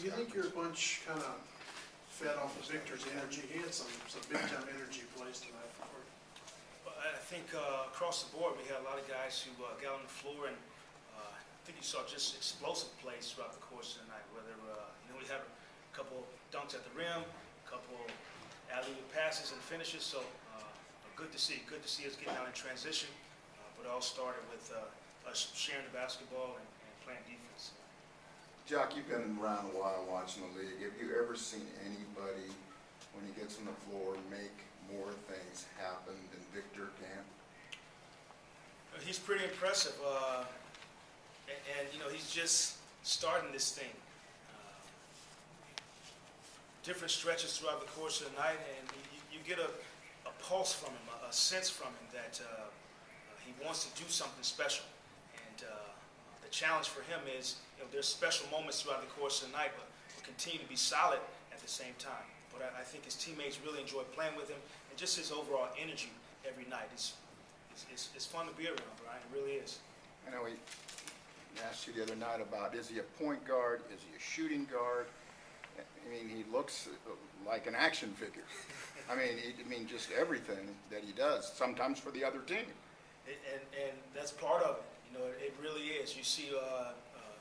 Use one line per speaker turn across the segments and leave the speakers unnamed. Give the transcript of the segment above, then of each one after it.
Do you think your bunch kind of fed off of Victor's energy? He had some big-time energy plays tonight.
I think across the board we had a lot of guys who got on the floor, and I think you saw just explosive plays throughout the course of the night. Whether we had a couple dunks at the rim, a couple alley-oop passes and finishes. So good to see us getting out in transition. But it all started with us sharing the basketball and playing defense.
Jacque, you've been around a while watching the league. Have you ever seen anybody, when he gets on the floor, make more things happen than Victor can?
He's pretty impressive, and he's just starting this thing. Different stretches throughout the course of the night, and you get a pulse from him, a sense from him that he wants to do something special. And the challenge for him is, there's special moments throughout the course of the night, but we'll continue to be solid at the same time. But I think his teammates really enjoy playing with him, and just his overall energy every night. It's fun to be around, Brian. It really is.
I know he asked you the other night about, is he a point guard? Is he a shooting guard? I mean, he looks like an action figure. I mean, just everything that he does, sometimes for the other team.
And that's part of it. It really is. You see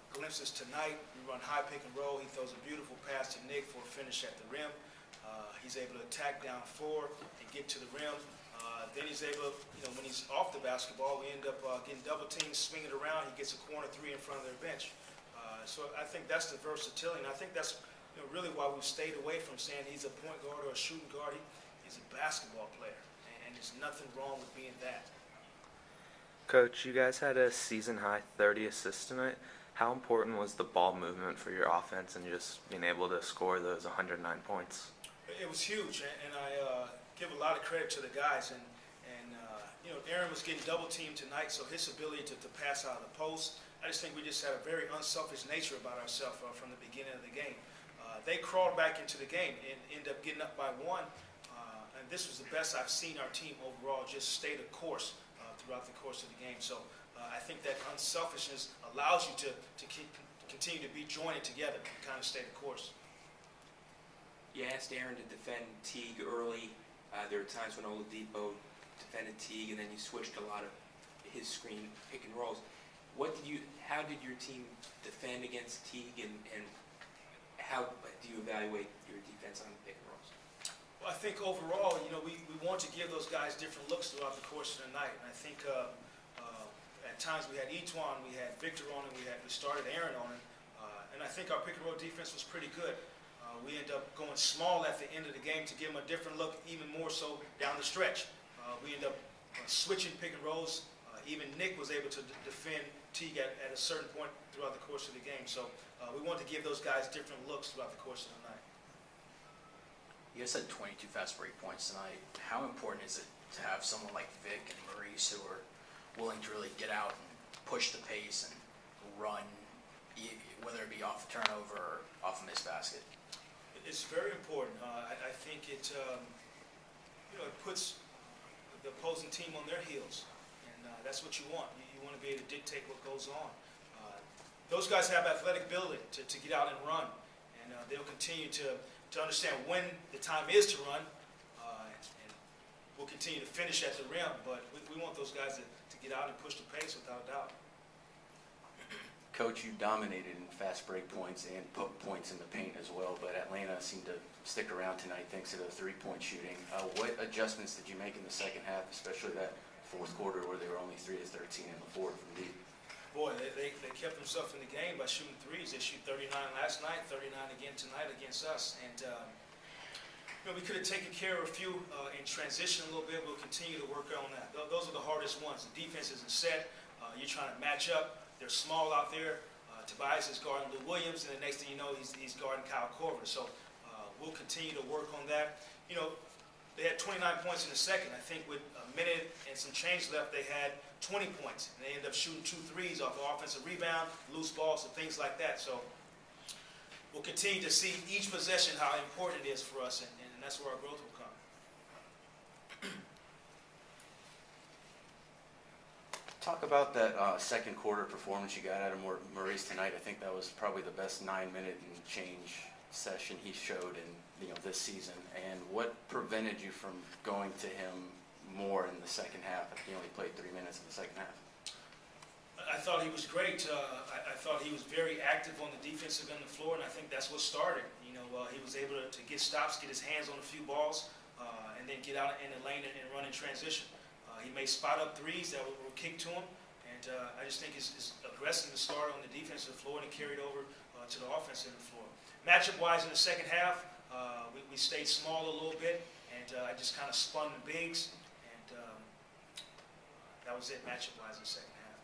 glimpses tonight. We run high pick and roll. He throws a beautiful pass to Nick for a finish at the rim. He's able to attack down floor and get to the rim. Then he's able, when he's off the basketball, we end up getting double teamed, swinging around. He gets a corner three in front of their bench. So I think that's the versatility, and I think that's really why we've stayed away from saying he's a point guard or a shooting guard. He's a basketball player, and there's nothing wrong with being that.
Coach, you guys had a season-high 30 assists tonight. How important was the ball movement for your offense and just being able to score those 109 points?
It was huge, and I give a lot of credit to the guys. And Aaron was getting double-teamed tonight, so his ability to pass out of the post, I just think we just had a very unselfish nature about ourselves from the beginning of the game. They crawled back into the game and ended up getting up by one, and this was the best I've seen our team overall just stay the course throughout the course of the game. So I think that unselfishness allows you to continue to be joined together and kind of stay the course.
You asked Aaron to defend Teague early. There were times when Oladipo defended Teague, and then you switched a lot of his screen pick and rolls. How did your team defend against Teague, and how do you evaluate your defense on pick and rolls?
Well, I think overall, we want to give those guys different looks throughout the course of the night. And I think at times we had Etuan, we had Victor on it, we started Aaron on it, and I think our pick and roll defense was pretty good. We ended up going small at the end of the game to give them a different look, even more so down the stretch. We ended up switching pick and rolls. Even Nick was able to defend Teague at a certain point throughout the course of the game. So we wanted to give those guys different looks throughout the course of the night.
You guys had 22 fast break points tonight. How important is it to have someone like Vic and Maurice who are willing to really get out and push the pace and run, whether it be off a turnover or off a missed basket?
It's very important. I think it puts the opposing team on their heels, and that's what you want. You want to be able to dictate what goes on. Those guys have athletic ability to get out and run, and they'll continue to understand when the time is to run, and we'll continue to finish at the rim, but we want those guys to get out and push the pace without a doubt.
Coach, you dominated in fast break points and put points in the paint as well, but Atlanta seemed to stick around tonight thanks to the three-point shooting. What adjustments did you make in the second half, especially that fourth quarter where they were only 3-13 in the fourth from lead?
Boy, they kept themselves in the game by shooting threes. They shoot 39 last night, 39 again tonight against us. And we could have taken care of a few in transition a little bit. We'll continue to work on that. Those are the hardest ones. The defense isn't set. You're trying to match up. They're small out there. Tobias is guarding Lou Williams, and the next thing you know, he's guarding Kyle Korver. So we'll continue to work on that. They had 29 points in the second. I think with a minute and some change left, they had 20 points. And they ended up shooting 2 threes off the offensive rebound, loose balls, and things like that. So we'll continue to see each possession how important it is for us, and that's where our growth will come.
talk about that second quarter performance you got out of Maurice tonight. I think that was probably the best 9-minute and change session he showed in this season. And what prevented you from going to him more in the second half? He only played 3 minutes in the second half.
I thought he was great. I thought he was very active on the defensive end of the floor, and I think that's what started. He was able to get stops, get his hands on a few balls, and then get out in the lane and run in transition. He made spot-up threes that were kicked to him, and I just think his aggressiveness started on the defensive floor and it carried over to the offensive floor. Matchup-wise in the second half, we stayed small a little bit, and I just kind of spun the bigs, and that was it matchup-wise in the second half.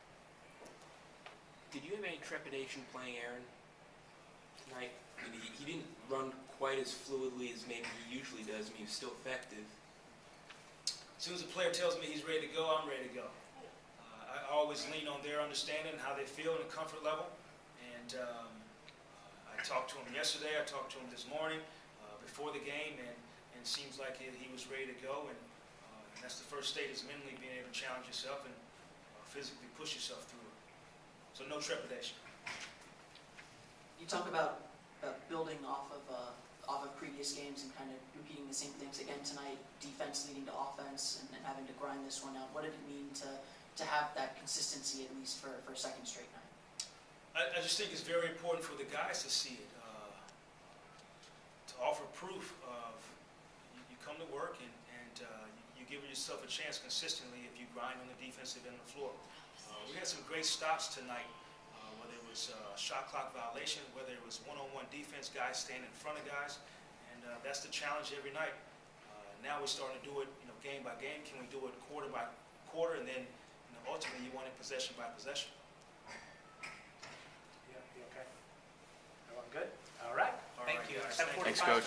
Did you have any trepidation playing Aaron tonight? I mean, he didn't run quite as fluidly as maybe he usually does. I mean, he was still effective.
As soon as a player tells me he's ready to go, I'm ready to go. I always lean on their understanding, how they feel and the comfort level. And I talked to him yesterday, I talked to him this morning before the game, and it seems like he was ready to go. And that's the first state, is mentally being able to challenge yourself and physically push yourself through it. So no trepidation.
You talk about building off of previous games and kind of repeating the same things again tonight, defense leading to offense and having to grind this one out. What did it mean to have that consistency, at least for a second straight night?
I just think it's very important for the guys to see it, to offer proof of you come to work and you give yourself a chance consistently if you grind on the defensive end of the floor. We had some great stops tonight, whether it was shot clock violation, whether it was one-on-one defense, guys standing in front of guys, and that's the challenge every night. Now we're starting to do it, game by game. Can we do it quarter by quarter, and then ultimately you want it possession by possession.
Yeah, you okay? Everyone good? All right.
All
Thank
right,
you.
guys.
At
Thank you.
Thanks,
45.
Coach.